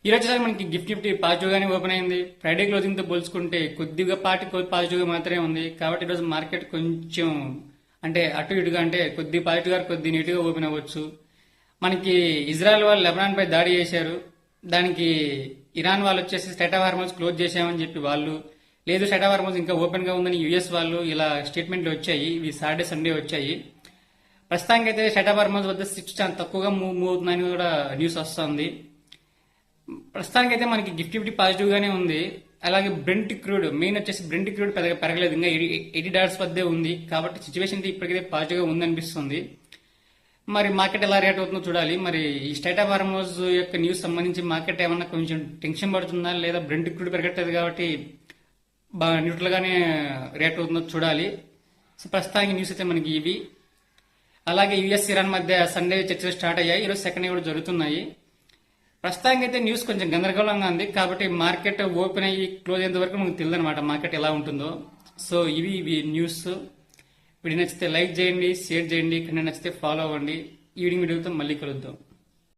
ఈ రోజు మనకి నిఫ్టీ పాజిటివ్ గానే ఓపెన్ అయింది. ఫ్రైడే క్లోజింగ్ తో పోల్చుకుంటే కొద్దిగా పాజిటివ్ గా మాత్రమే ఉంది. కాబట్టి ఈరోజు మార్కెట్ కొంచెం అంటే అటు ఇటుగా అంటే కొద్ది పాజిటివ్ గా కొద్ది నెగిటివ్ గా ఓపెన్ అవ్వచ్చు. మనకి ఇజ్రాయెల్ వాళ్ళు లెబనాన్ పై దాడి చేశారు. దానికి ఇరాన్ వాళ్ళు వచ్చేసి స్టేట్ ఆఫ్ హార్మోన్స్ క్లోజ్ చేశామని చెప్పి వాళ్ళు, లేదు స్టేట్ ఆఫ్ హార్మోన్స్ ఇంకా ఓపెన్ గా ఉందని యుఎస్ వాళ్ళు ఇలా స్టేట్మెంట్లు వచ్చాయి. ఇవి సాటర్డే సండే వచ్చాయి. ప్రస్తుతానికి అయితే స్టేట్ ఆఫ్ హార్మోన్స్ వద్ద సిక్స్ చాలా తక్కువగా మూవ్ అవుతుందని కూడా న్యూస్ వస్తుంది. ప్రస్తుతానికైతే మనకి నిఫ్టీ పాజిటివ్ గానే ఉంది. అలాగే బ్రెంట్ క్రూడ్ మెయిన్ వచ్చేసి బ్రెంట్ క్రూడ్ పెద్దగా పెరగలేదు, ఇంకా $80 వద్దే ఉంది. కాబట్టి సిచ్యువేషన్ అయితే ఇప్పటికైతే పాజిటివ్ గా ఉందనిపిస్తుంది. మరి మార్కెట్ ఎలా రియాక్ట్ అవుతుందో చూడాలి. మరి ఈ స్టేట్ ఆఫ్ హార్మోన్స్ యొక్క న్యూస్ సంబంధించి మార్కెట్ ఏమన్నా కొంచెం టెన్షన్ పడుతుందా, లేదా బ్రెంట్ క్రూడ్ పెరగట్లేదు కాబట్టి బాగా న్యూట్రల్ గానే రియాక్ట్ అవుతుందో చూడాలి. సో ప్రస్తుతానికి న్యూస్ అయితే మనకి ఇవి. అలాగే యుఎస్ ఇరాన్ మధ్య సండే చర్చలు స్టార్ట్ అయ్యాయి. ఈరోజు సెకండ్ కూడా జరుగుతున్నాయి. ప్రస్తుతానికి అయితే న్యూస్ కొంచెం గందరగోళంగా ఉంది. కాబట్టి మార్కెట్ ఓపెన్ అయ్యి క్లోజ్ అయ్యేంత వరకు మనకు తెలియదు అనమాట మార్కెట్ ఎలా ఉంటుందో. సో ఇవి న్యూస్. వీడియో నచ్చితే లైక్ చేయండి, షేర్ చేయండి, కంటెంట్ నచ్చితే ఫాలో అవ్వండి. ఈవినింగ్ వీడియోతో మళ్ళీ కలుద్దాం.